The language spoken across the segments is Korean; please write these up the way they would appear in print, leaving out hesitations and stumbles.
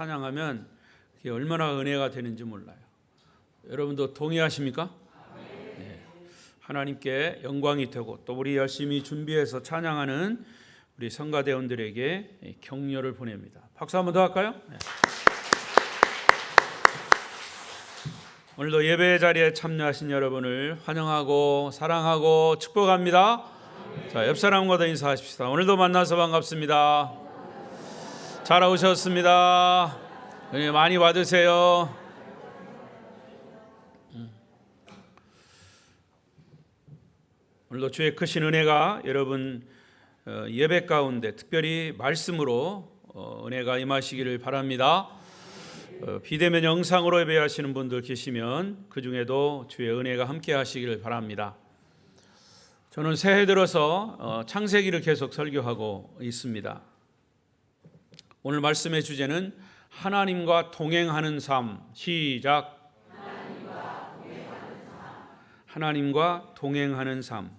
찬양하면 그게 얼마나 은혜가 되는지 몰라요. 여러분도 동의하십니까? 네. 하나님께 영광이 되고 또 우리 열심히 준비해서 찬양하는 우리 성가대원들에게 격려를 보냅니다. 박수 한번 더 할까요? 네. 오늘도 예배 자리에 참여하신 여러분을 환영하고 사랑하고 축복합니다. 자, 옆 사람과도 인사하십시다. 오늘도 만나서 반갑습니다. 잘 오셨습니다. 은혜 많이 받으세요. 오늘도 주의 크신 은혜가 여러분 예배 가운데 특별히 말씀으로 은혜가 임하시기를 바랍니다. 비대면 영상으로 예배하시는 분들 계시면 그 중에도 주의 은혜가 함께 하시기를 바랍니다. 저는 새해 들어서 창세기를 계속 설교하고 있습니다. 오늘 말씀의 주제는 하나님과 동행하는 삶. 시작. 하나님과 동행하는 삶.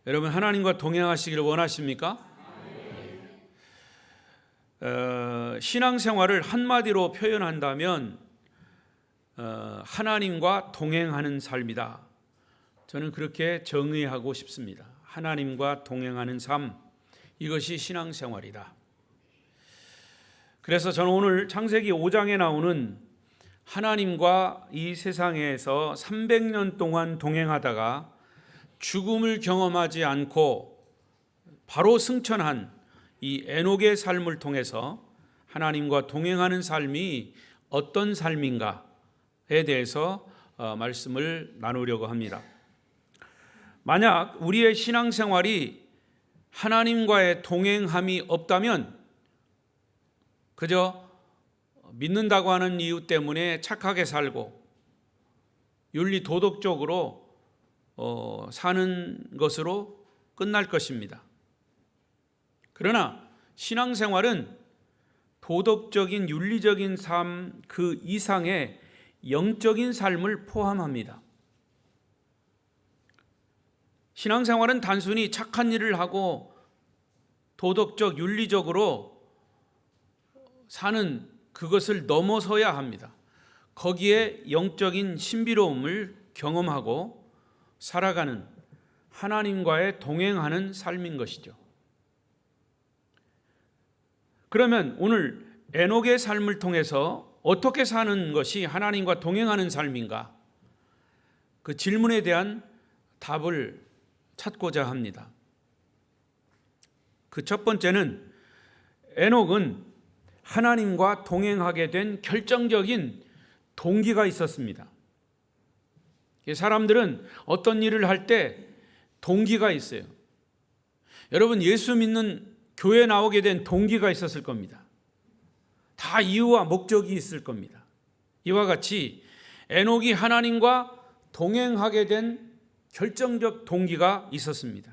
여러분 하나님과 동행하시기를 원하십니까? 신앙생활을 한마디로 표현한다면 하나님과 동행하는 삶이다. 저는 그렇게 정의하고 싶습니다. 하나님과 동행하는 삶, 이것이 신앙생활이다. 그래서 저는 오늘 창세기 5장에 나오는 하나님과 이 세상에서 300년 동안 동행하다가 죽음을 경험하지 않고 바로 승천한 이 에녹의 삶을 통해서 하나님과 동행하는 삶이 어떤 삶인가에 대해서 말씀을 나누려고 합니다. 만약 우리의 신앙생활이 하나님과의 동행함이 없다면 그저 믿는다고 하는 이유 때문에 착하게 살고 윤리 도덕적으로 사는 것으로 끝날 것입니다. 그러나 신앙생활은 도덕적인 윤리적인 삶 그 이상의 영적인 삶을 포함합니다. 신앙생활은 단순히 착한 일을 하고 도덕적 윤리적으로 사는 그것을 넘어서야 합니다. 거기에 영적인 신비로움을 경험하고 살아가는 하나님과의 동행하는 삶인 것이죠. 그러면 오늘 에녹의 삶을 통해서 어떻게 사는 것이 하나님과 동행하는 삶인가? 그 질문에 대한 답을 찾고자 합니다. 그 첫 번째는 에녹은 하나님과 동행하게 된 결정적인 동기가 있었습니다. 사람들은 어떤 일을 할 때 동기가 있어요. 여러분 예수 믿는 교회 나오게 된 동기가 있었을 겁니다. 다 이유와 목적이 있을 겁니다. 이와 같이 에녹이 하나님과 동행하게 된 결정적 동기가 있었습니다.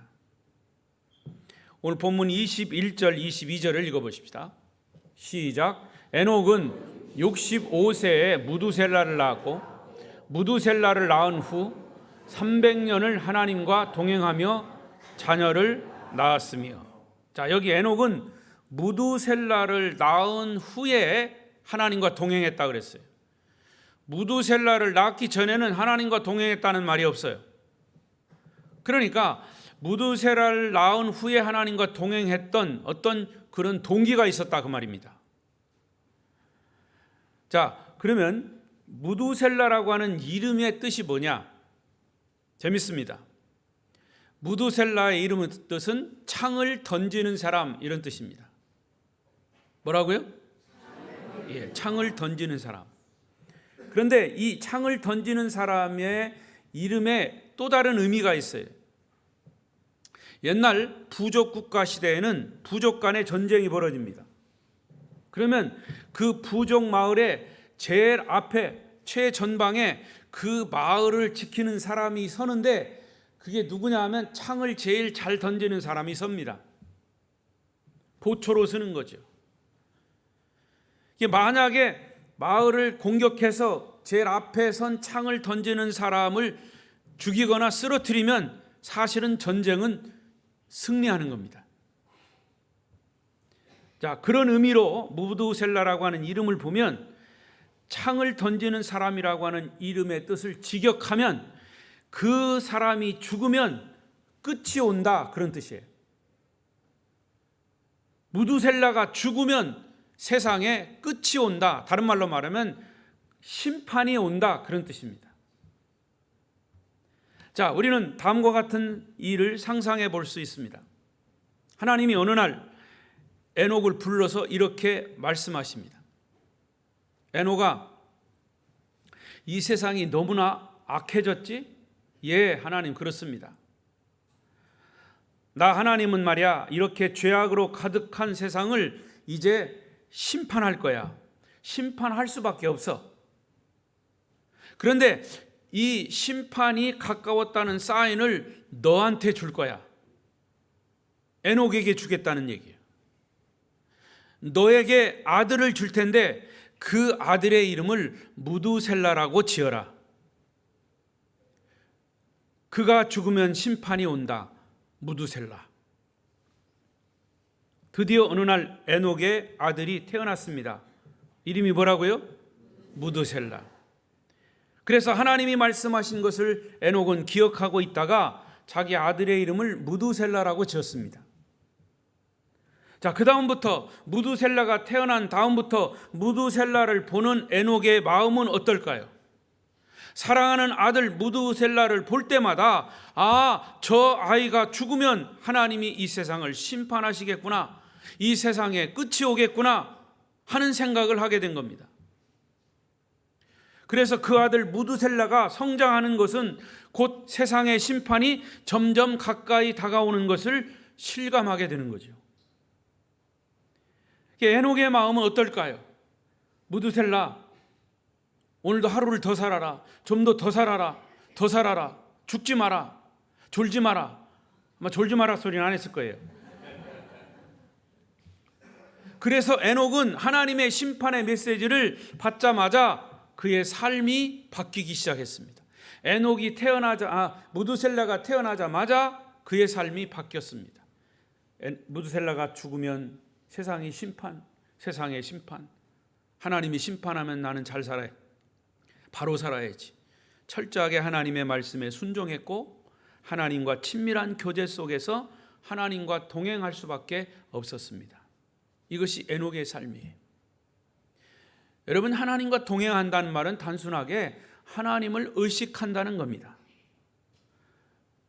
오늘 본문 21절 22절을 읽어보십시다. 시작. 에녹은 65세에 무두셀라를 낳았고 무두셀라를 낳은 후 300년을 하나님과 동행하며 자녀를 낳았으며. 자, 여기 에녹은 무두셀라를 낳은 후에 하나님과 동행했다 그랬어요. 무두셀라를 낳기 전에는 하나님과 동행했다는 말이 없어요. 그러니까 무두셀라를 낳은 후에 하나님과 동행했던 어떤 그런 동기가 있었다 그 말입니다. 자, 그러면 무두셀라라고 하는 이름의 뜻이 뭐냐? 재밌습니다. 무두셀라의 이름의 뜻은 창을 던지는 사람 이런 뜻입니다. 뭐라고요? 예, 창을 던지는 사람. 그런데 이 창을 던지는 사람의 이름에 또 다른 의미가 있어요. 옛날 부족 국가 시대에는 부족 간의 전쟁이 벌어집니다. 그러면 그 부족 마을의 제일 앞에 최전방에 그 마을을 지키는 사람이 서는데 그게 누구냐 하면 창을 제일 잘 던지는 사람이 섭니다. 보초로 서는 거죠. 만약에 마을을 공격해서 제일 앞에 선 창을 던지는 사람을 죽이거나 쓰러뜨리면 사실은 전쟁은 승리하는 겁니다. 자, 그런 의미로 무두셀라라고 하는 이름을 보면 창을 던지는 사람이라고 하는 이름의 뜻을 직역하면 그 사람이 죽으면 끝이 온다, 그런 뜻이에요. 무두셀라가 죽으면 세상에 끝이 온다, 다른 말로 말하면 심판이 온다, 그런 뜻입니다. 자, 우리는 다음과 같은 일을 상상해 볼 수 있습니다. 하나님이 어느 날 에녹을 불러서 이렇게 말씀하십니다. 에녹아, 이 세상이 너무나 악해졌지? 예, 하나님, 그렇습니다. 나 하나님은 말이야, 이렇게 죄악으로 가득한 세상을 이제 심판할 거야. 심판할 수밖에 없어. 그런데 이 심판이 가까웠다는 사인을 너한테 줄 거야. 에녹에게 주겠다는 얘기예요. 너에게 아들을 줄 텐데 그 아들의 이름을 무두셀라라고 지어라. 그가 죽으면 심판이 온다. 무두셀라. 드디어 어느 날 에녹의 아들이 태어났습니다. 이름이 뭐라고요? 무두셀라. 그래서 하나님이 말씀하신 것을 에녹은 기억하고 있다가 자기 아들의 이름을 무두셀라라고 지었습니다. 자, 그 다음부터 무두셀라가 태어난 다음부터 무두셀라를 보는 에녹의 마음은 어떨까요? 사랑하는 아들 무두셀라를 볼 때마다 저 아이가 죽으면 하나님이 이 세상을 심판하시겠구나, 이 세상에 끝이 오겠구나 하는 생각을 하게 된 겁니다. 그래서 그 아들 무두셀라가 성장하는 것은 곧 세상의 심판이 점점 가까이 다가오는 것을 실감하게 되는 거죠. 에녹의 마음은 어떨까요? 무두셀라, 오늘도 하루를 더 살아라. 좀 더 살아라. 더 살아라. 죽지 마라. 졸지 마라. 아마 졸지 마라 소리는 안 했을 거예요. 그래서 에녹은 하나님의 심판의 메시지를 받자마자 그의 삶이 바뀌기 시작했습니다. 에녹이 무두셀라가 태어나자마자 그의 삶이 바뀌었습니다. 무두셀라가 죽으면 세상의 심판, 세상의 심판. 하나님이 심판하면 나는 잘 살아야, 바로 살아야지. 철저하게 하나님의 말씀에 순종했고 하나님과 친밀한 교제 속에서 하나님과 동행할 수밖에 없었습니다. 이것이 에녹의 삶이에요. 여러분, 하나님과 동행한다는 말은 단순하게 하나님을 의식한다는 겁니다.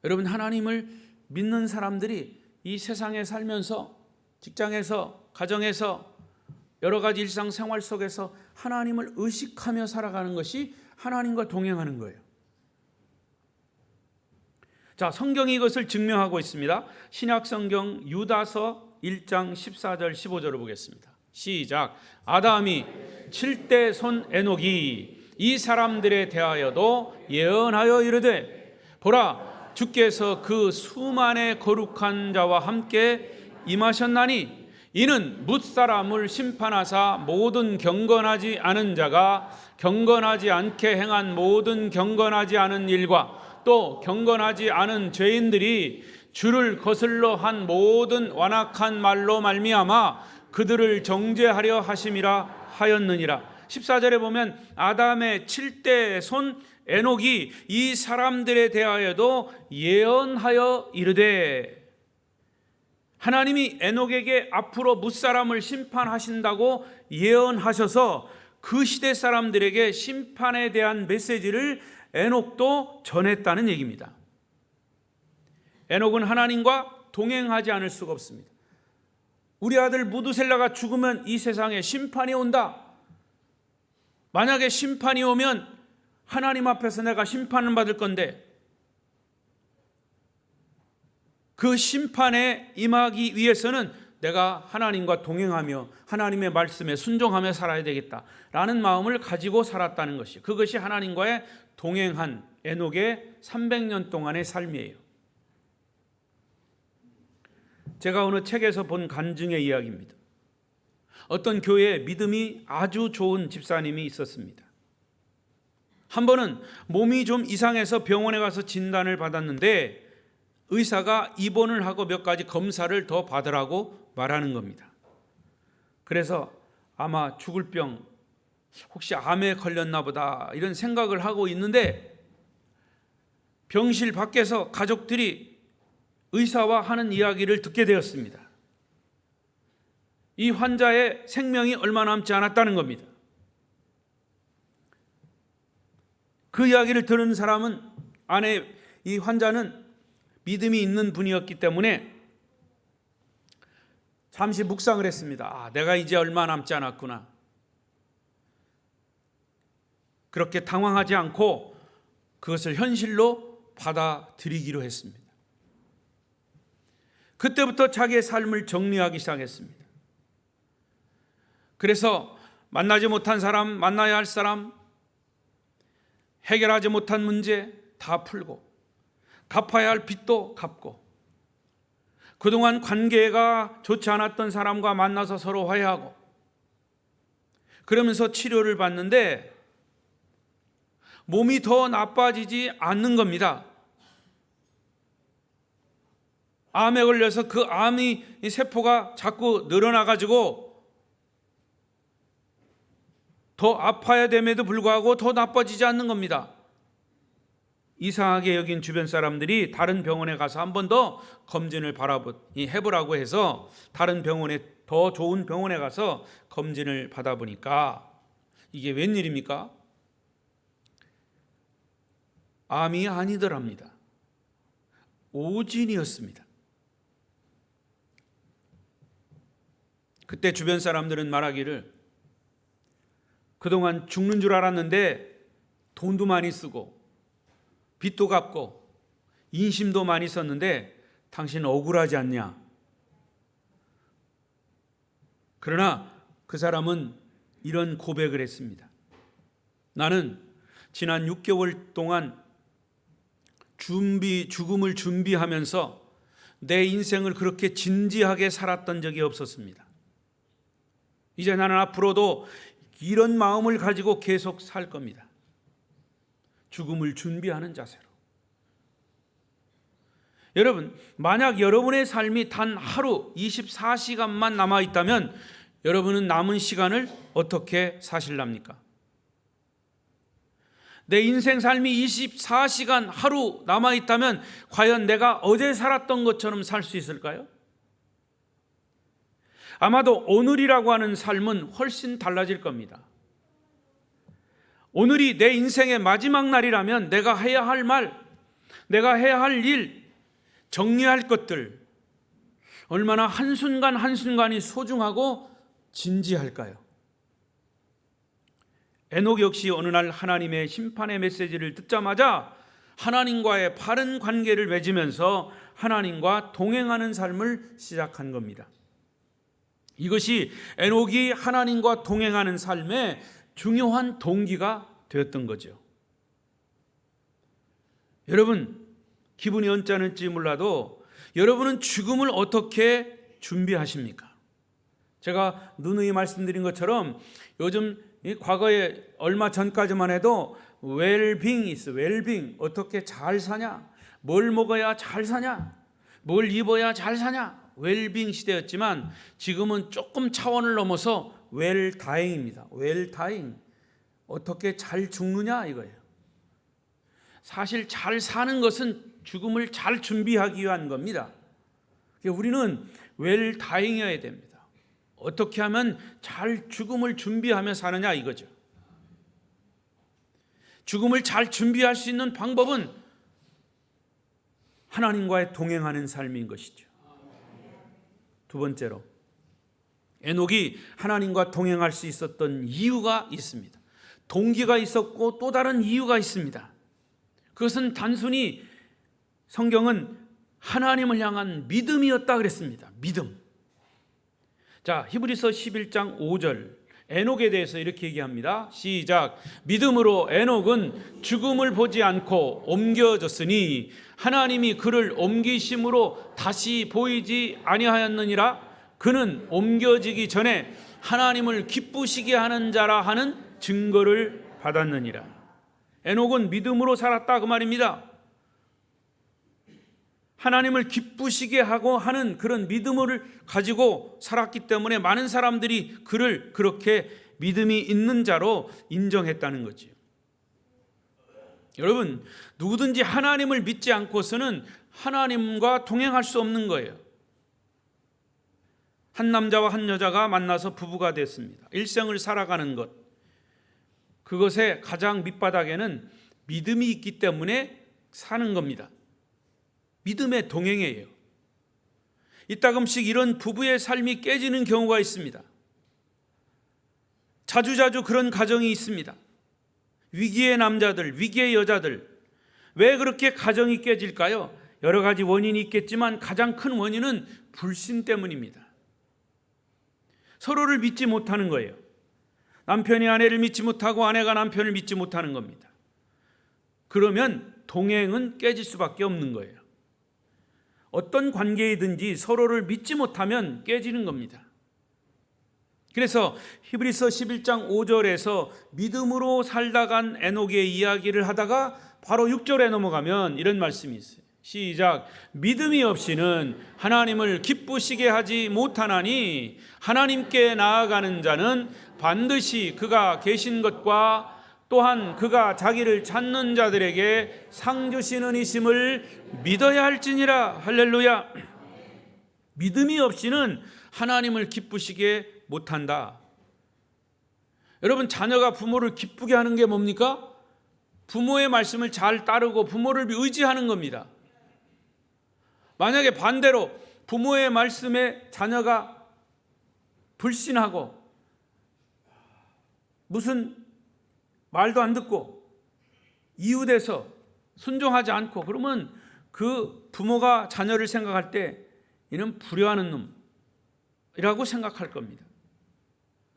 여러분, 하나님을 믿는 사람들이 이 세상에 살면서, 직장에서, 가정에서, 여러 가지 일상생활 속에서 하나님을 의식하며 살아가는 것이 하나님과 동행하는 거예요. 자, 성경이 이것을 증명하고 있습니다. 신약성경 유다서 1장 14절 15절을 보겠습니다. 시작. 아담이 7대 손 에녹이 이 사람들에 대하여도 예언하여 이르되, 보라, 주께서 그 수만의 거룩한 자와 함께 임하셨나니 이는 뭇사람을 심판하사 모든 경건하지 않은 자가 경건하지 않게 행한 모든 경건하지 않은 일과 또 경건하지 않은 죄인들이 주를 거슬러 한 모든 완악한 말로 말미암아 그들을 정죄하려 하심이라 하였느니라. 14절에 보면 아담의 7대 손 에녹이 이 사람들에 대하여도 예언하여 이르되, 하나님이 에녹에게 앞으로 뭇사람을 심판하신다고 예언하셔서 그 시대 사람들에게 심판에 대한 메시지를 에녹도 전했다는 얘기입니다. 에녹은 하나님과 동행하지 않을 수가 없습니다. 우리 아들 무두셀라가 죽으면 이 세상에 심판이 온다. 만약에 심판이 오면 하나님 앞에서 내가 심판을 받을 건데, 그 심판에 임하기 위해서는 내가 하나님과 동행하며 하나님의 말씀에 순종하며 살아야 되겠다라는 마음을 가지고 살았다는 것이, 그것이 하나님과의 동행한 에녹의 300년 동안의 삶이에요. 제가 어느 책에서 본 간증의 이야기입니다. 어떤 교회에 믿음이 아주 좋은 집사님이 있었습니다. 한 번은 몸이 좀 이상해서 병원에 가서 진단을 받았는데 의사가 입원을 하고 몇 가지 검사를 더 받으라고 말하는 겁니다. 그래서 아마 죽을 병, 혹시 암에 걸렸나 보다 이런 생각을 하고 있는데 병실 밖에서 가족들이 의사와 하는 이야기를 듣게 되었습니다. 이 환자의 생명이 얼마 남지 않았다는 겁니다. 그 이야기를 들은 사람은 이 환자는 믿음이 있는 분이었기 때문에 잠시 묵상을 했습니다. 내가 이제 얼마 남지 않았구나. 그렇게 당황하지 않고 그것을 현실로 받아들이기로 했습니다. 그때부터 자기의 삶을 정리하기 시작했습니다. 그래서 만나지 못한 사람, 만나야 할 사람, 해결하지 못한 문제 다 풀고 갚아야 할 빚도 갚고 그동안 관계가 좋지 않았던 사람과 만나서 서로 화해하고 그러면서 치료를 받는데 몸이 더 나빠지지 않는 겁니다. 암에 걸려서 그 암이 세포가 자꾸 늘어나가지고 더 아파야 됨에도 불구하고 더 나빠지지 않는 겁니다. 이상하게 여긴 주변 사람들이 다른 병원에 가서 한 번 더 검진을 해보라고 해서 다른 병원에, 더 좋은 병원에 가서 검진을 받아보니까 이게 웬일입니까? 암이 아니더랍니다. 오진이었습니다. 그때 주변 사람들은 말하기를 그동안 죽는 줄 알았는데 돈도 많이 쓰고 빚도 갚고 인심도 많이 썼는데 당신 억울하지 않냐? 그러나 그 사람은 이런 고백을 했습니다. 나는 지난 6개월 동안 죽음을 준비하면서 내 인생을 그렇게 진지하게 살았던 적이 없었습니다. 이제 나는 앞으로도 이런 마음을 가지고 계속 살 겁니다. 죽음을 준비하는 자세로. 여러분, 만약 여러분의 삶이 단 하루 24시간만 남아있다면 여러분은 남은 시간을 어떻게 사실랍니까? 내 인생 삶이 24시간 하루 남아있다면 과연 내가 어제 살았던 것처럼 살 수 있을까요? 아마도 오늘이라고 하는 삶은 훨씬 달라질 겁니다. 오늘이 내 인생의 마지막 날이라면 내가 해야 할 말, 내가 해야 할 일, 정리할 것들 얼마나 한순간 한순간이 소중하고 진지할까요? 에녹 역시 어느 날 하나님의 심판의 메시지를 듣자마자 하나님과의 바른 관계를 맺으면서 하나님과 동행하는 삶을 시작한 겁니다. 이것이 에녹이 하나님과 동행하는 삶의 중요한 동기가 되었던 거죠. 여러분, 기분이 언짢을지 몰라도 여러분은 죽음을 어떻게 준비하십니까? 제가 누누이 말씀드린 것처럼 요즘 과거에 얼마 전까지만 해도 웰빙이 있어. 웰빙, 어떻게 잘 사냐, 뭘 먹어야 잘 사냐, 뭘 입어야 잘 사냐, 웰빙 시대였지만 지금은 조금 차원을 넘어서 웰다잉입니다. 웰다잉, 어떻게 잘 죽느냐 이거예요. 사실 잘 사는 것은 죽음을 잘 준비하기 위한 겁니다. 우리는 웰다잉이어야 됩니다. 어떻게 하면 잘 죽음을 준비하며 사느냐 이거죠. 죽음을 잘 준비할 수 있는 방법은 하나님과의 동행하는 삶인 것이죠. 두 번째로, 에녹이 하나님과 동행할 수 있었던 이유가 있습니다. 동기가 있었고 또 다른 이유가 있습니다. 그것은 단순히 성경은 하나님을 향한 믿음이었다 그랬습니다. 믿음. 자, 히브리서 11장 5절 에녹에 대해서 이렇게 얘기합니다. 시작. 믿음으로 에녹은 죽음을 보지 않고 옮겨졌으니 하나님이 그를 옮기심으로 다시 보이지 아니하였느니라. 그는 옮겨지기 전에 하나님을 기쁘시게 하는 자라 하는 증거를 받았느니라. 에녹은 믿음으로 살았다 그 말입니다. 하나님을 기쁘시게 하고 하는 그런 믿음을 가지고 살았기 때문에 많은 사람들이 그를 그렇게 믿음이 있는 자로 인정했다는 거지요. 여러분, 누구든지 하나님을 믿지 않고서는 하나님과 동행할 수 없는 거예요. 한 남자와 한 여자가 만나서 부부가 됐습니다. 일생을 살아가는 것, 그것의 가장 밑바닥에는 믿음이 있기 때문에 사는 겁니다. 믿음의 동행이에요. 이따금씩 이런 부부의 삶이 깨지는 경우가 있습니다. 자주자주 그런 가정이 있습니다. 위기의 남자들, 위기의 여자들. 왜 그렇게 가정이 깨질까요? 여러 가지 원인이 있겠지만 가장 큰 원인은 불신 때문입니다. 서로를 믿지 못하는 거예요. 남편이 아내를 믿지 못하고 아내가 남편을 믿지 못하는 겁니다. 그러면 동행은 깨질 수밖에 없는 거예요. 어떤 관계이든지 서로를 믿지 못하면 깨지는 겁니다. 그래서 히브리서 11장 5절에서 믿음으로 살다 간 에녹의 이야기를 하다가 바로 6절에 넘어가면 이런 말씀이 있어요. 시작. 믿음이 없이는 하나님을 기쁘시게 하지 못하나니 하나님께 나아가는 자는 반드시 그가 계신 것과 또한 그가 자기를 찾는 자들에게 상 주시는 이심을 믿어야 할지니라. 할렐루야. 믿음이 없이는 하나님을 기쁘시게 못한다. 여러분, 자녀가 부모를 기쁘게 하는 게 뭡니까? 부모의 말씀을 잘 따르고 부모를 의지하는 겁니다. 만약에 반대로 부모의 말씀에 자녀가 불신하고 무슨 말도 안 듣고 이웃에서 순종하지 않고 그러면 그 부모가 자녀를 생각할 때 이는 불효하는 놈이라고 생각할 겁니다.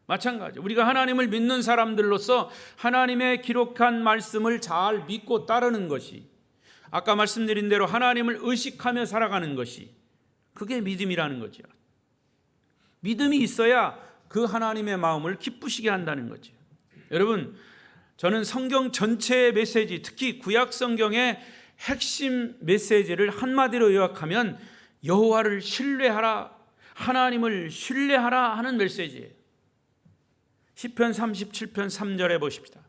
마찬가지, 우리가 하나님을 믿는 사람들로서 하나님의 기록한 말씀을 잘 믿고 따르는 것이, 아까 말씀드린 대로 하나님을 의식하며 살아가는 것이, 그게 믿음이라는 거죠. 믿음이 있어야 그 하나님의 마음을 기쁘시게 한다는 거죠. 여러분, 저는 성경 전체의 메시지, 특히 구약 성경의 핵심 메시지를 한마디로 요약하면 여호와를 신뢰하라, 하나님을 신뢰하라 하는 메시지예요. 시편 37편 3절에 보십시다.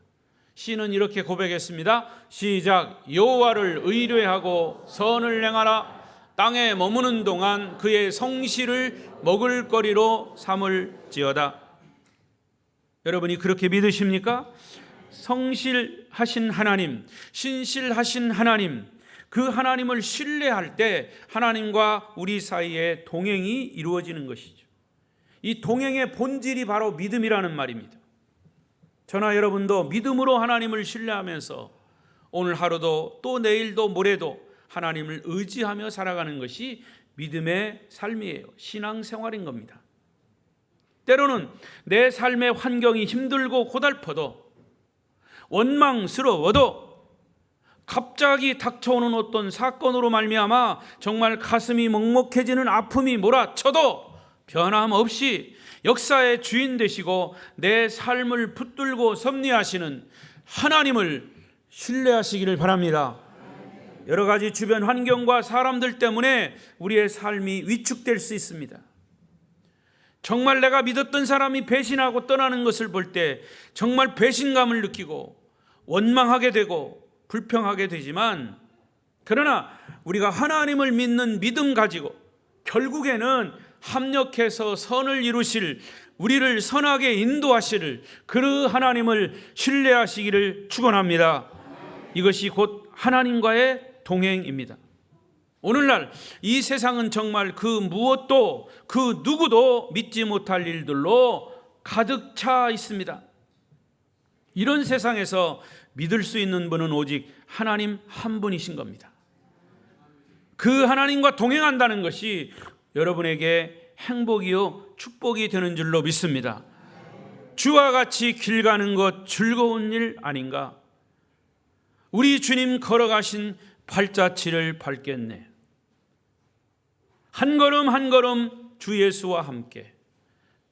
시는 이렇게 고백했습니다. 시작. 여호와를 의뢰하고 선을 행하라. 땅에 머무는 동안 그의 성실을 먹을거리로 삼을지어다. 여러분이 그렇게 믿으십니까? 성실하신 하나님, 신실하신 하나님, 그 하나님을 신뢰할 때 하나님과 우리 사이에 동행이 이루어지는 것이죠. 이 동행의 본질이 바로 믿음이라는 말입니다. 저나 여러분도 믿음으로 하나님을 신뢰하면서 오늘 하루도 또 내일도 모레도 하나님을 의지하며 살아가는 것이 믿음의 삶이에요. 신앙생활인 겁니다. 때로는 내 삶의 환경이 힘들고 고달퍼도, 원망스러워도, 갑자기 닥쳐오는 어떤 사건으로 말미암아 정말 가슴이 먹먹해지는 아픔이 몰아쳐도 변함없이 역사의 주인 되시고 내 삶을 붙들고 섭리하시는 하나님을 신뢰하시기를 바랍니다. 여러 가지 주변 환경과 사람들 때문에 우리의 삶이 위축될 수 있습니다. 정말 내가 믿었던 사람이 배신하고 떠나는 것을 볼 때 정말 배신감을 느끼고 원망하게 되고 불평하게 되지만, 그러나 우리가 하나님을 믿는 믿음 가지고 결국에는 합력해서 선을 이루실, 우리를 선하게 인도하실 그 하나님을 신뢰하시기를 축원합니다. 이것이 곧 하나님과의 동행입니다. 오늘날 이 세상은 정말 그 무엇도 그 누구도 믿지 못할 일들로 가득 차 있습니다. 이런 세상에서 믿을 수 있는 분은 오직 하나님 한 분이신 겁니다. 그 하나님과 동행한다는 것이 여러분에게 행복이요 축복이 되는 줄로 믿습니다. 주와 같이 길 가는 것 즐거운 일 아닌가? 우리 주님 걸어가신 발자취를 밟겠네. 한 걸음 한 걸음 주 예수와 함께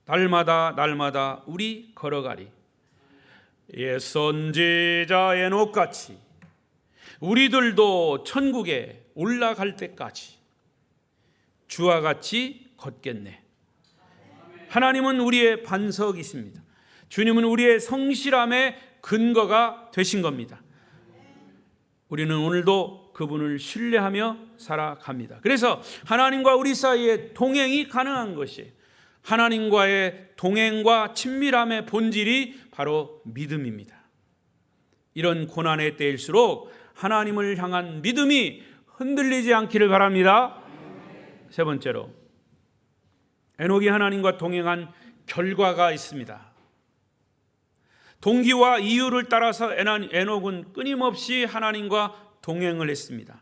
날마다 우리 걸어가리. 옛 선지자 에녹같이 우리들도 천국에 올라갈 때까지 주와 같이 걷겠네. 하나님은 우리의 반석이십니다. 주님은 우리의 성실함의 근거가 되신 겁니다. 우리는 오늘도 그분을 신뢰하며 살아갑니다. 그래서 하나님과 우리 사이에 동행이 가능한 것이, 하나님과의 동행과 친밀함의 본질이 바로 믿음입니다. 이런 고난의 때일수록 하나님을 향한 믿음이 흔들리지 않기를 바랍니다. 세 번째로, 에녹이 하나님과 동행한 결과가 있습니다. 동기와 이유를 따라서 에녹은 끊임없이 하나님과 동행을 했습니다.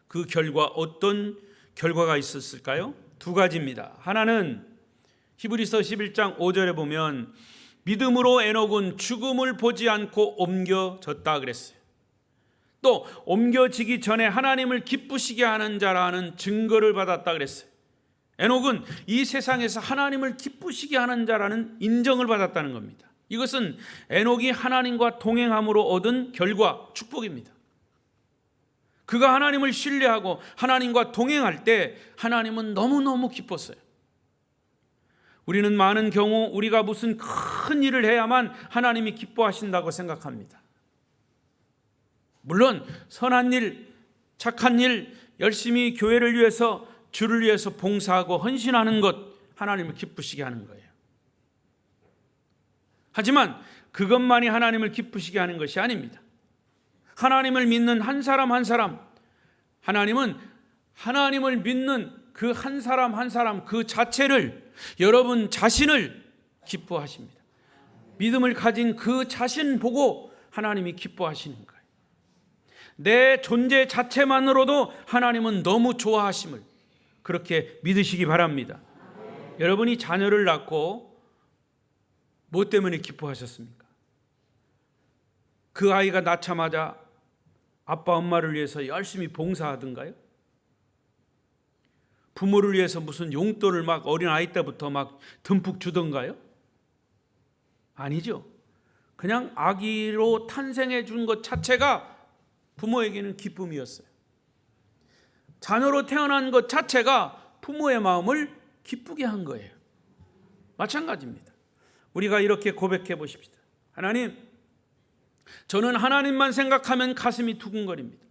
그 결과, 어떤 결과가 있었을까요? 두 가지입니다. 하나는 히브리서 11장 5절에 보면 믿음으로 에녹은 죽음을 보지 않고 옮겨졌다 그랬어요. 또 옮겨지기 전에 하나님을 기쁘시게 하는 자라는 증거를 받았다 그랬어요. 에녹은 이 세상에서 하나님을 기쁘시게 하는 자라는 인정을 받았다는 겁니다. 이것은 에녹이 하나님과 동행함으로 얻은 결과, 축복입니다. 그가 하나님을 신뢰하고 하나님과 동행할 때 하나님은 너무너무 기뻤어요. 우리는 많은 경우 우리가 무슨 큰 일을 해야만 하나님이 기뻐하신다고 생각합니다. 물론 선한 일, 착한 일, 열심히 교회를 위해서, 주를 위해서 봉사하고 헌신하는 것, 하나님을 기쁘시게 하는 거예요. 하지만 그것만이 하나님을 기쁘시게 하는 것이 아닙니다. 하나님을 믿는 한 사람 한 사람, 하나님은 하나님을 믿는 그 한 사람 한 사람 그 자체를, 여러분 자신을 기뻐하십니다. 믿음을 가진 그 자신 보고 하나님이 기뻐하시는 거예요. 내 존재 자체만으로도 하나님은 너무 좋아하심을 그렇게 믿으시기 바랍니다. 여러분이 자녀를 낳고 뭐 때문에 기뻐하셨습니까? 그 아이가 낳자마자 아빠 엄마를 위해서 열심히 봉사하던가요? 부모를 위해서 무슨 용돈을 막 어린 아이 때부터 막 듬뿍 주던가요? 아니죠. 그냥 아기로 탄생해 준 것 자체가 부모에게는 기쁨이었어요. 자녀로 태어난 것 자체가 부모의 마음을 기쁘게 한 거예요. 마찬가지입니다. 우리가 이렇게 고백해 보십시다. 하나님, 저는 하나님만 생각하면 가슴이 두근거립니다.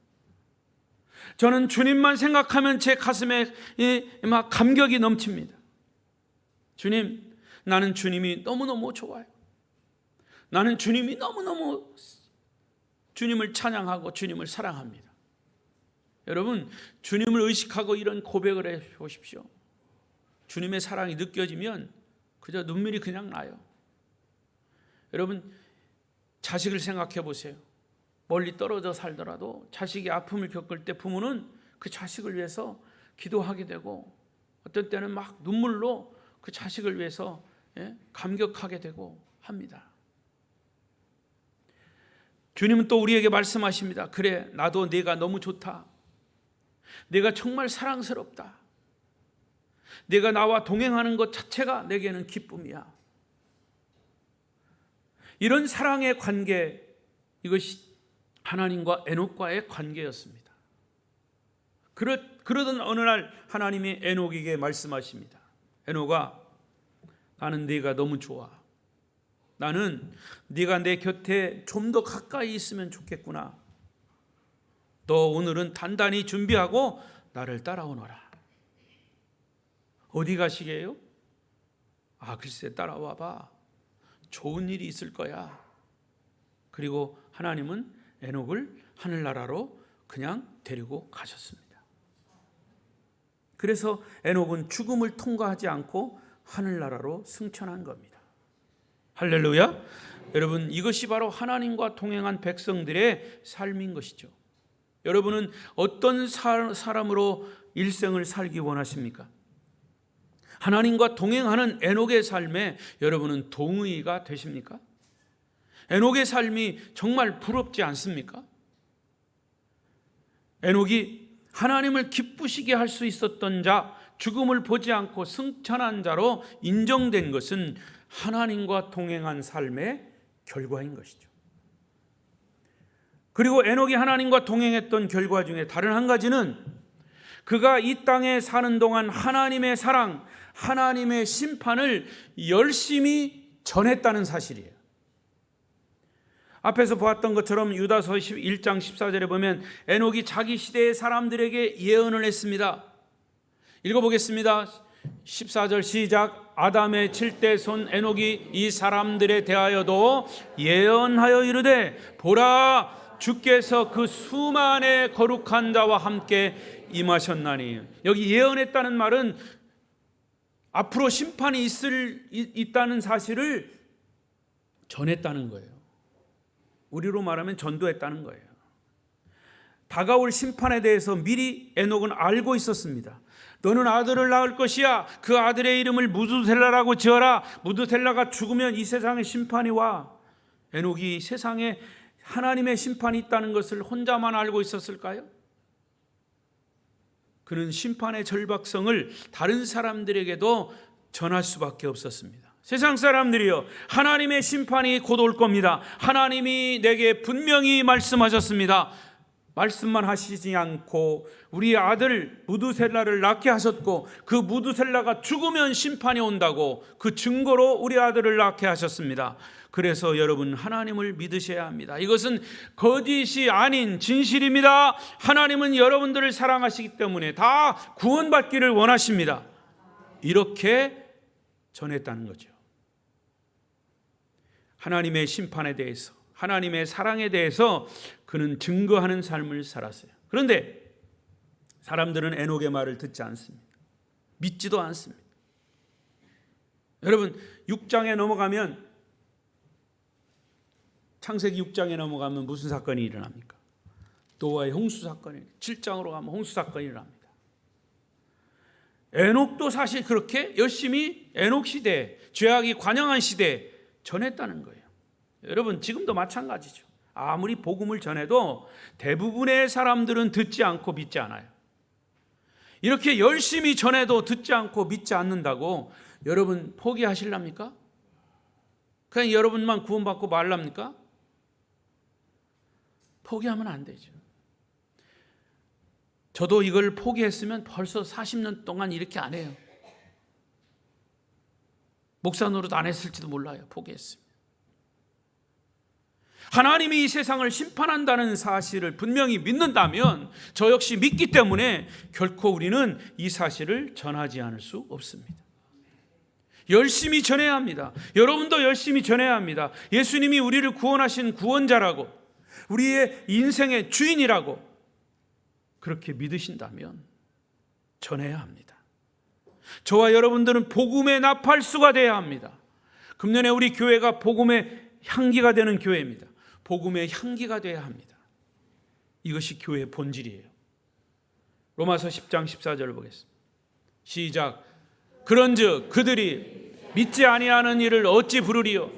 저는 주님만 생각하면 제 가슴에 막 감격이 넘칩니다. 주님, 나는 주님이 너무너무 좋아요. 나는 주님이 너무너무 주님을 찬양하고 주님을 사랑합니다. 여러분, 주님을 의식하고 이런 고백을 해 보십시오. 주님의 사랑이 느껴지면 그저 눈물이 그냥 나요. 여러분, 자식을 생각해 보세요. 멀리 떨어져 살더라도 자식이 아픔을 겪을 때 부모는 그 자식을 위해서 기도하게 되고, 어떤 때는 막 눈물로 그 자식을 위해서 감격하게 되고 합니다. 주님은 또 우리에게 말씀하십니다. 그래, 나도 네가 너무 좋다. 네가 정말 사랑스럽다. 네가 나와 동행하는 것 자체가 내게는 기쁨이야. 이런 사랑의 관계, 이것이 하나님과 에녹과의 관계였습니다. 그러던 어느 날 하나님이 에녹에게 말씀하십니다. 에녹아, 나는 네가 너무 좋아. 나는 네가 내 곁에 좀 더 가까이 있으면 좋겠구나. 너 오늘은 단단히 준비하고 나를 따라오너라. 어디 가시게요? 글쎄, 따라와 봐. 좋은 일이 있을 거야. 그리고 하나님은 에녹을 하늘나라로 그냥 데리고 가셨습니다. 그래서 에녹은 죽음을 통과하지 않고 하늘나라로 승천한 겁니다. 할렐루야. 여러분, 이것이 바로 하나님과 동행한 백성들의 삶인 것이죠. 여러분은 어떤 사람으로 일생을 살기 원하십니까? 하나님과 동행하는 에녹의 삶에 여러분은 동의가 되십니까? 에녹의 삶이 정말 부럽지 않습니까? 에녹이 하나님을 기쁘시게 할 수 있었던 자, 죽음을 보지 않고 승천한 자로 인정된 것은 하나님과 동행한 삶의 결과인 것이죠. 그리고 에녹이 하나님과 동행했던 결과 중에 다른 한 가지는 그가 이 땅에 사는 동안 하나님의 사랑, 하나님의 심판을 열심히 전했다는 사실이에요. 앞에서 보았던 것처럼 유다서 1장 14절에 보면 에녹이 자기 시대의 사람들에게 예언을 했습니다. 읽어보겠습니다. 14절 시작. 아담의 7대 손 에녹이 이 사람들에 대하여도 예언하여 이르되 보라, 주께서 그 수만의 거룩한 자와 함께 임하셨나니. 여기 예언했다는 말은 앞으로 심판이 있다는 사실을 전했다는 거예요. 우리로 말하면 전도했다는 거예요. 다가올 심판에 대해서 미리 에녹은 알고 있었습니다. 너는 아들을 낳을 것이야. 그 아들의 이름을 무두셀라라고 지어라. 무두셀라가 죽으면 이 세상에 심판이 와. 에녹이 세상에 하나님의 심판이 있다는 것을 혼자만 알고 있었을까요? 그는 심판의 절박성을 다른 사람들에게도 전할 수밖에 없었습니다. 세상 사람들이요, 하나님의 심판이 곧 올 겁니다. 하나님이 내게 분명히 말씀하셨습니다. 말씀만 하시지 않고 우리 아들 무두셀라를 낳게 하셨고, 그 무두셀라가 죽으면 심판이 온다고 그 증거로 우리 아들을 낳게 하셨습니다. 그래서 여러분, 하나님을 믿으셔야 합니다. 이것은 거짓이 아닌 진실입니다. 하나님은 여러분들을 사랑하시기 때문에 다 구원받기를 원하십니다. 이렇게 전했다는 거죠. 하나님의 심판에 대해서, 하나님의 사랑에 대해서 그는 증거하는 삶을 살았어요. 그런데 사람들은 에녹의 말을 듣지 않습니다. 믿지도 않습니다. 여러분, 6장에 넘어가면, 창세기 6장에 넘어가면 무슨 사건이 일어납니까? 노아의 홍수 사건이, 7장으로 가면 홍수 사건이 일어납니다. 에녹도 사실 그렇게 열심히 에녹 시대, 죄악이 관영한 시대에 전했다는 거예요. 여러분, 지금도 마찬가지죠. 아무리 복음을 전해도 대부분의 사람들은 듣지 않고 믿지 않아요. 이렇게 열심히 전해도 듣지 않고 믿지 않는다고 여러분 포기하실랍니까? 그냥 여러분만 구원받고 말랍니까? 포기하면 안 되죠. 저도 이걸 포기했으면 벌써 40년 동안 이렇게 안 해요. 목사 노릇 안 했을지도 몰라요. 포기했습니다. 하나님이 이 세상을 심판한다는 사실을 분명히 믿는다면 저 역시 믿기 때문에 결코 우리는 이 사실을 전하지 않을 수 없습니다. 열심히 전해야 합니다. 여러분도 열심히 전해야 합니다. 예수님이 우리를 구원하신 구원자라고, 우리의 인생의 주인이라고 그렇게 믿으신다면 전해야 합니다. 저와 여러분들은 복음의 나팔수가 되어야 합니다. 금년에 우리 교회가 복음의 향기가 되는 교회입니다. 복음의 향기가 되어야 합니다. 이것이 교회의 본질이에요. 로마서 10장 14절을 보겠습니다. 시작. 그런즉 그들이 믿지 아니하는 일을 어찌 부르리요?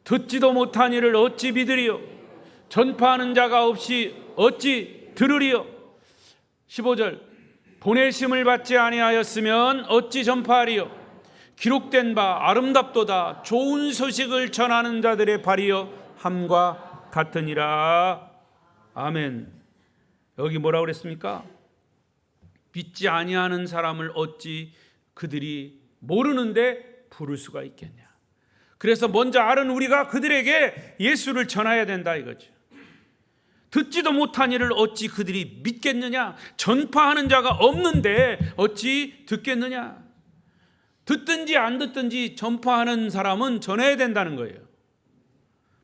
듣지도 못한 일을 어찌 믿으리요? 전파하는 자가 없이 어찌 들으리요? 15절. 보내심을 받지 아니하였으면 어찌 전파하리요? 기록된 바 아름답도다 좋은 소식을 전하는 자들의 발이여 함과 같으니라. 아멘. 여기 뭐라고 그랬습니까? 믿지 아니하는 사람을 어찌 그들이 모르는데 부를 수가 있겠냐. 그래서 먼저 아는 우리가 그들에게 예수를 전해야 된다 이거죠. 듣지도 못한 일을 어찌 그들이 믿겠느냐. 전파하는 자가 없는데 어찌 듣겠느냐. 듣든지 안 듣든지 전파하는 사람은 전해야 된다는 거예요.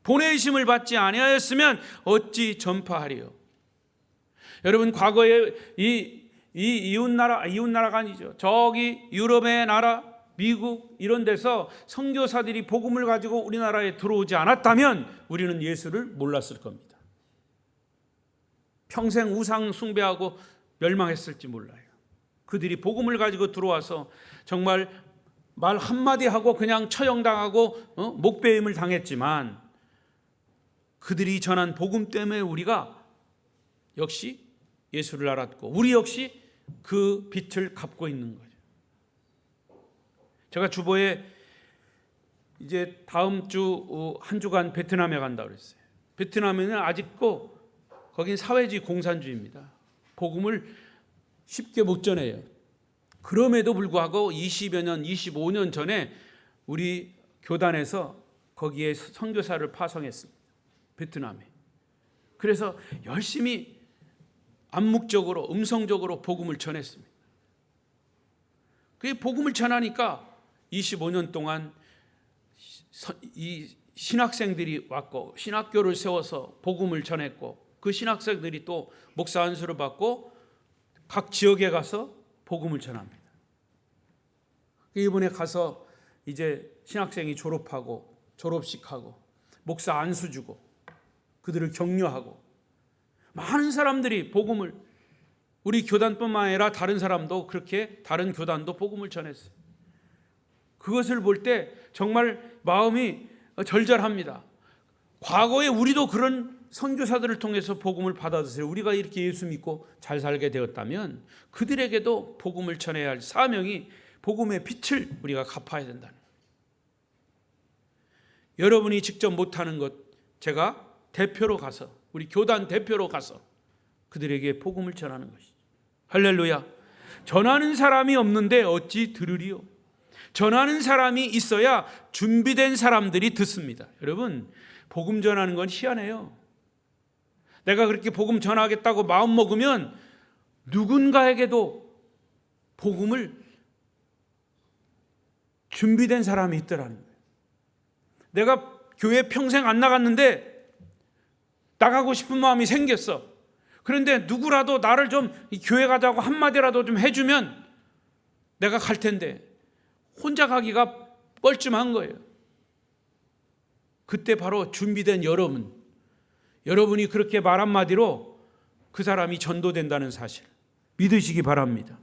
보내심을 받지 아니하였으면 어찌 전파하리요. 여러분, 과거에 이 이웃나라가 아니죠. 저기 유럽의 나라, 미국 이런 데서 선교사들이 복음을 가지고 우리나라에 들어오지 않았다면 우리는 예수를 몰랐을 겁니다. 평생 우상 숭배하고 멸망했을지 몰라요. 그들이 복음을 가지고 들어와서 정말 말 한마디 하고 그냥 처형당하고 목배임을 당했지만, 그들이 전한 복음 때문에 우리가 역시 예수를 알았고 우리 역시 그 빛을 갚고 있는 거죠. 제가 주보에 이제 다음 주 한 주간 베트남에 간다고 그랬어요. 베트남에는 아직도 거긴 사회주의 공산주의입니다. 복음을 쉽게 못 전해요. 그럼에도 불구하고 20여 년, 25년 전에 우리 교단에서 거기에 선교사를 파송했습니다. 베트남에. 그래서 열심히 암묵적으로, 음성적으로 복음을 전했습니다. 그 복음을 전하니까 25년 동안 이 신학생들이 왔고 신학교를 세워서 복음을 전했고 그 신학생들이 또 목사 안수를 받고 각 지역에 가서 복음을 전합니다. 이번에 가서 이제 신학생이 졸업하고 졸업식하고 목사 안수 주고 그들을 격려하고 많은 사람들이 복음을, 우리 교단뿐만 아니라 다른 사람도 그렇게 다른 교단도 복음을 전했어요. 그것을 볼 때 정말 마음이 절절합니다. 과거에 우리도 그런 선교사들을 통해서 복음을 받아들였어요. 우리가 이렇게 예수 믿고 잘 살게 되었다면 그들에게도 복음을 전해야 할 사명이, 복음의 빛을 우리가 갚아야 된다는 거예요. 여러분이 직접 못하는 것, 제가 대표로 가서, 우리 교단 대표로 가서 그들에게 복음을 전하는 것이죠. 할렐루야. 전하는 사람이 없는데 어찌 들으리요? 전하는 사람이 있어야 준비된 사람들이 듣습니다. 여러분, 복음 전하는 건 희한해요. 내가 그렇게 복음 전하겠다고 마음 먹으면 누군가에게도 복음을 준비된 사람이 있더라는 거예요. 내가 교회 평생 안 나갔는데 나가고 싶은 마음이 생겼어. 그런데 누구라도 나를 좀 교회 가자고 한마디라도 좀 해주면 내가 갈 텐데 혼자 가기가 뻘쭘한 거예요. 그때 바로 준비된 여러분이 그렇게 말 한마디로 그 사람이 전도된다는 사실 믿으시기 바랍니다.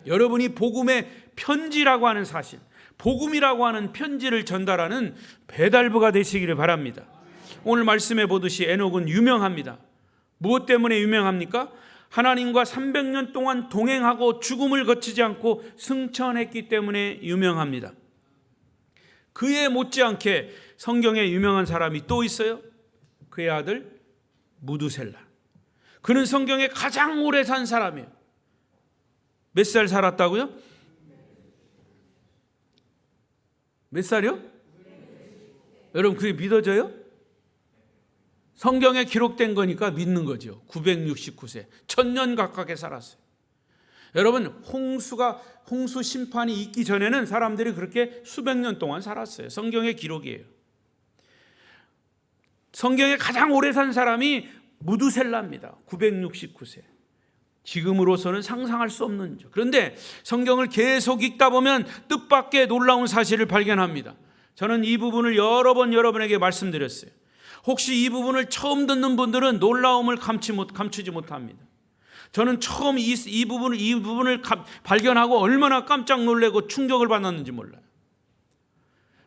여러분이 복음의 편지라고 하는 사실, 복음이라고 하는 편지를 전달하는 배달부가 되시기를 바랍니다. 오늘 말씀해 보듯이 에녹은 유명합니다. 무엇 때문에 유명합니까? 하나님과 300년 동안 동행하고 죽음을 거치지 않고 승천했기 때문에 유명합니다. 그에 못지않게 성경에 유명한 사람이 또 있어요. 그의 아들 무두셀라. 그는 성경에 가장 오래 산 사람이에요. 몇 살 살았다고요? 몇 살이요? 여러분, 그게 믿어져요? 성경에 기록된 거니까 믿는 거죠. 969세, 1000년 가깝게 살았어요. 여러분, 홍수 심판이 있기 전에는 사람들이 그렇게 수백 년 동안 살았어요. 성경의 기록이에요. 성경에 가장 오래 산 사람이 무두셀라입니다. 969세. 지금으로서는 상상할 수 없는 죠. 그런데 성경을 계속 읽다 보면 뜻밖의 놀라운 사실을 발견합니다. 저는 이 부분을 여러 번 여러분에게 말씀드렸어요. 혹시 이 부분을 처음 듣는 분들은 놀라움을 감추지 못합니다. 저는 처음 이 부분을 발견하고 얼마나 깜짝 놀라고 충격을 받았는지 몰라요.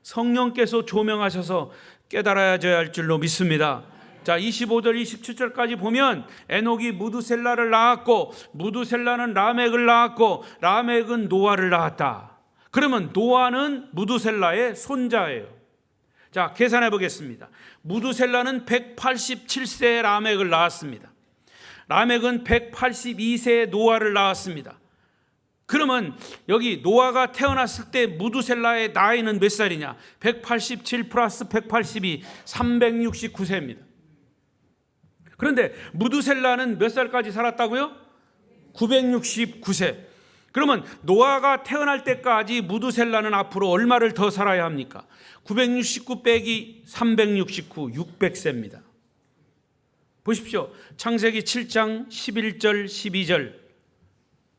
성령께서 조명하셔서 깨달아야 할 줄로 믿습니다. 자, 25절 27절까지 보면 에녹이 무두셀라를 낳았고 무두셀라는 라멕을 낳았고 라멕은 노아를 낳았다. 그러면 노아는 무두셀라의 손자예요. 자, 계산해 보겠습니다. 무두셀라는 187세에 라멕을 낳았습니다. 라멕은 182세에 노아를 낳았습니다. 그러면 여기 노아가 태어났을 때 무두셀라의 나이는 몇 살이냐? 187 플러스 182, 369세입니다. 그런데 무두셀라는 몇 살까지 살았다고요? 969세. 그러면 노아가 태어날 때까지 무두셀라는 앞으로 얼마를 더 살아야 합니까? 969 빼기 369, 600세입니다. 보십시오. 창세기 7장 11절 12절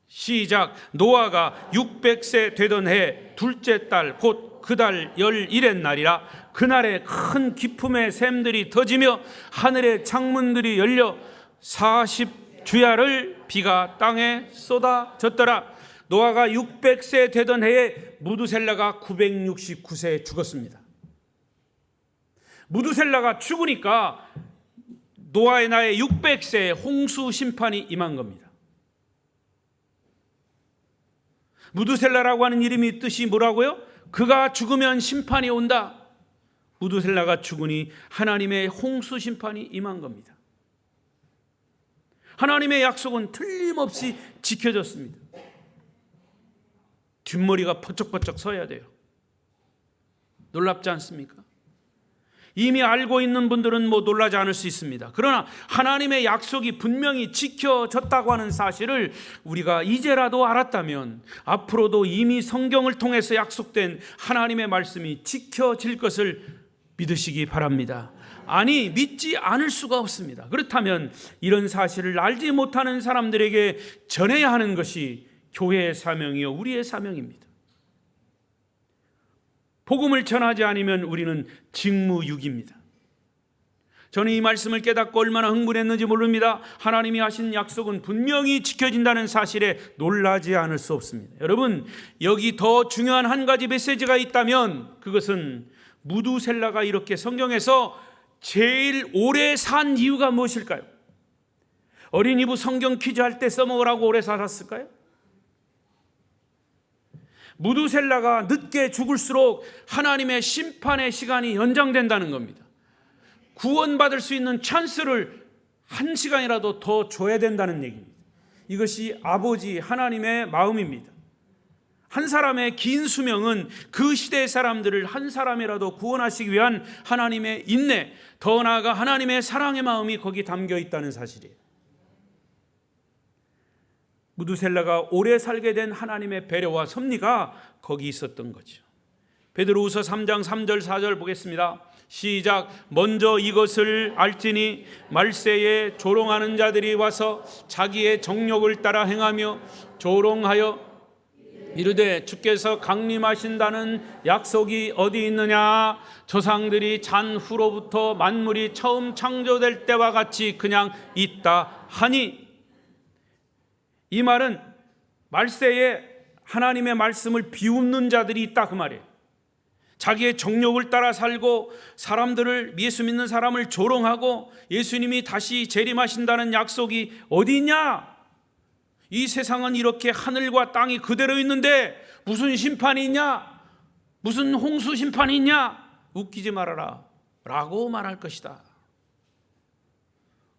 시작. 노아가 600세 되던 해 둘째 달 곧 그 달 11의 날이라. 그날에 큰 기품의 샘들이 터지며 하늘의 창문들이 열려 40주야를 비가 땅에 쏟아졌더라. 노아가 600세 되던 해에 무두셀라가 969세에 죽었습니다. 무두셀라가 죽으니까 노아의 나이 600세에 홍수 심판이 임한 겁니다. 무두셀라라고 하는 이름이 뜻이 뭐라고요? 그가 죽으면 심판이 온다. 무두셀라가 죽으니 하나님의 홍수 심판이 임한 겁니다. 하나님의 약속은 틀림없이 지켜졌습니다. 뒷머리가 번쩍번쩍 서야 돼요. 놀랍지 않습니까? 이미 알고 있는 분들은 놀라지 않을 수 있습니다. 그러나 하나님의 약속이 분명히 지켜졌다고 하는 사실을 우리가 이제라도 알았다면 앞으로도 이미 성경을 통해서 약속된 하나님의 말씀이 지켜질 것을 믿으시기 바랍니다. 아니, 믿지 않을 수가 없습니다. 그렇다면 이런 사실을 알지 못하는 사람들에게 전해야 하는 것이 교회의 사명이요, 우리의 사명입니다. 복음을 전하지 않으면 우리는 직무유기입니다. 저는 이 말씀을 깨닫고 얼마나 흥분했는지 모릅니다. 하나님이 하신 약속은 분명히 지켜진다는 사실에 놀라지 않을 수 없습니다. 여러분, 여기 더 중요한 한 가지 메시지가 있다면 그것은 무두셀라가 이렇게 성경에서 제일 오래 산 이유가 무엇일까요? 어린이부 성경 퀴즈 할 때 써먹으라고 오래 살았을까요? 무두셀라가 늦게 죽을수록 하나님의 심판의 시간이 연장된다는 겁니다. 구원받을 수 있는 찬스를 한 시간이라도 더 줘야 된다는 얘기입니다. 이것이 아버지 하나님의 마음입니다. 한 사람의 긴 수명은 그 시대의 사람들을 한 사람이라도 구원하시기 위한 하나님의 인내, 더 나아가 하나님의 사랑의 마음이 거기 담겨 있다는 사실이에요. 무두셀라가 오래 살게 된 하나님의 배려와 섭리가 거기 있었던 거죠. 베드로후서 3장 3절 4절 보겠습니다. 시작. 먼저 이것을 알지니 말세에 조롱하는 자들이 와서 자기의 정욕을 따라 행하며 조롱하여 이르되 주께서 강림하신다는 약속이 어디 있느냐. 조상들이 잔 후로부터 만물이 처음 창조될 때와 같이 그냥 있다 하니. 이 말은 말세에 하나님의 말씀을 비웃는 자들이 있다 그 말이에요. 자기의 정욕을 따라 살고 사람들을, 예수 믿는 사람을 조롱하고 예수님이 다시 재림하신다는 약속이 어디 있냐? 이 세상은 이렇게 하늘과 땅이 그대로 있는데 무슨 심판이 있냐? 무슨 홍수 심판이 있냐? 웃기지 말아라 라고 말할 것이다.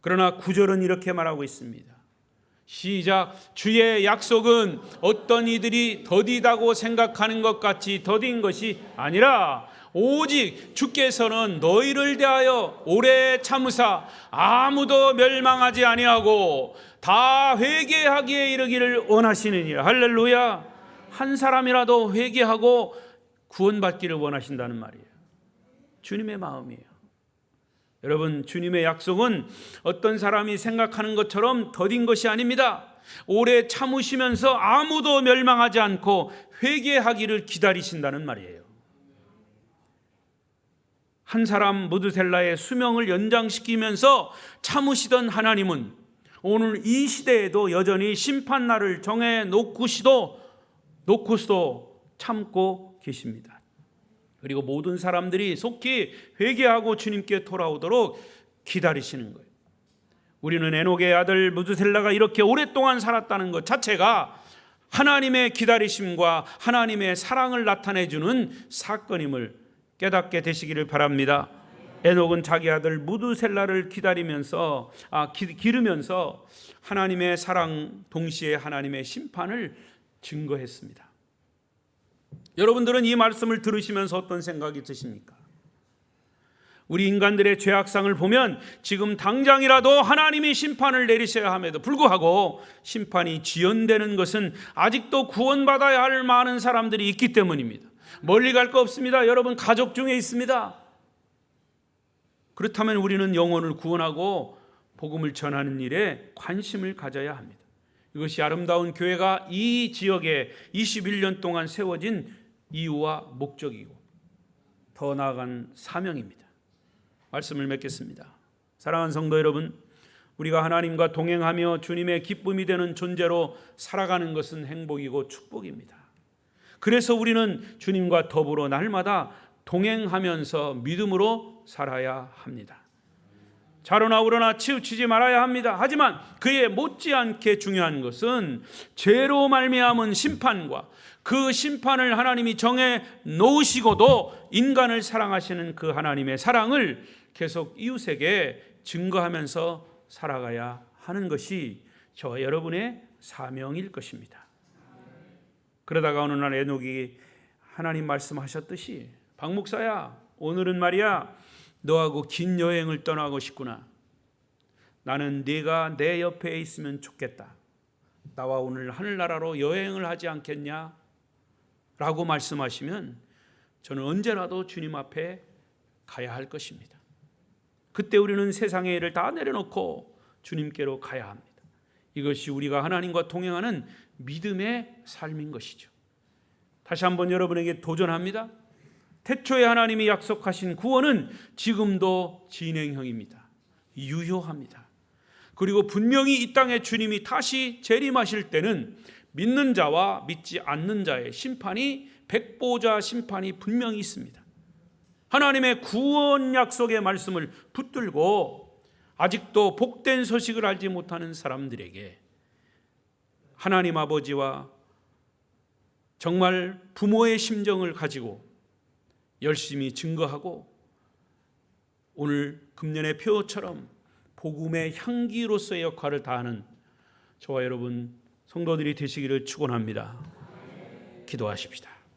그러나 9절은 이렇게 말하고 있습니다. 시작. 주의 약속은 어떤 이들이 더디다고 생각하는 것 같이 더딘 것이 아니라 오직 주께서는 너희를 대하여 오래 참으사 아무도 멸망하지 아니하고 다 회개하기에 이르기를 원하시느니라. 할렐루야. 한 사람이라도 회개하고 구원받기를 원하신다는 말이에요. 주님의 마음이에요. 여러분, 주님의 약속은 어떤 사람이 생각하는 것처럼 더딘 것이 아닙니다. 오래 참으시면서 아무도 멸망하지 않고 회개하기를 기다리신다는 말이에요. 한 사람 무두셀라의 수명을 연장시키면서 참으시던 하나님은 오늘 이 시대에도 여전히 심판날을 정해 놓고서도 참고 계십니다. 그리고 모든 사람들이 속히 회개하고 주님께 돌아오도록 기다리시는 거예요. 우리는 에녹의 아들 무두셀라가 이렇게 오랫동안 살았다는 것 자체가 하나님의 기다리심과 하나님의 사랑을 나타내주는 사건임을 깨닫게 되시기를 바랍니다. 에녹은 자기 아들 무두셀라를 기르면서 하나님의 사랑 동시에 하나님의 심판을 증거했습니다. 여러분들은 이 말씀을 들으시면서 어떤 생각이 드십니까? 우리 인간들의 죄악상을 보면 지금 당장이라도 하나님이 심판을 내리셔야 함에도 불구하고 심판이 지연되는 것은 아직도 구원받아야 할 많은 사람들이 있기 때문입니다. 멀리 갈 거 없습니다. 여러분, 가족 중에 있습니다. 그렇다면 우리는 영혼을 구원하고 복음을 전하는 일에 관심을 가져야 합니다. 이것이 아름다운 교회가 이 지역에 21년 동안 세워진 이유와 목적이고 더 나아간 사명입니다. 말씀을 맺겠습니다. 사랑하는 성도 여러분, 우리가 하나님과 동행하며 주님의 기쁨이 되는 존재로 살아가는 것은 행복이고 축복입니다. 그래서 우리는 주님과 더불어 날마다 동행하면서 믿음으로 살아야 합니다. 자로나 우러나 치우치지 말아야 합니다. 하지만 그에 못지않게 중요한 것은 죄로 말미암은 심판과 그 심판을 하나님이 정해 놓으시고도 인간을 사랑하시는 그 하나님의 사랑을 계속 이웃에게 증거하면서 살아가야 합니다. 하는 것이 저와 여러분의 사명일 것입니다. 그러다가 어느 날 에녹이 하나님 말씀하셨듯이 박 목사야, 오늘은 말이야 너하고 긴 여행을 떠나고 싶구나. 나는 네가 내 옆에 있으면 좋겠다. 나와 오늘 하늘나라로 여행을 하지 않겠냐? 라고 말씀하시면 저는 언제라도 주님 앞에 가야 할 것입니다. 그때 우리는 세상의 일을 다 내려놓고 주님께로 가야 합니다. 이것이 우리가 하나님과 동행하는 믿음의 삶인 것이죠. 다시 한번 여러분에게 도전합니다. 태초에 하나님이 약속하신 구원은 지금도 진행형입니다. 유효합니다. 그리고 분명히 이 땅에 주님이 다시 재림하실 때는 믿는 자와 믿지 않는 자의 심판이, 백보자 심판이 분명히 있습니다. 하나님의 구원 약속의 말씀을 붙들고 아직도 복된 소식을 알지 못하는 사람들에게 하나님 아버지와 정말 부모의 심정을 가지고 열심히 증거하고 오늘 금년의 표처럼 복음의 향기로서의 역할을 다하는 저와 여러분 성도들이 되시기를 축원합니다. 기도하십시다.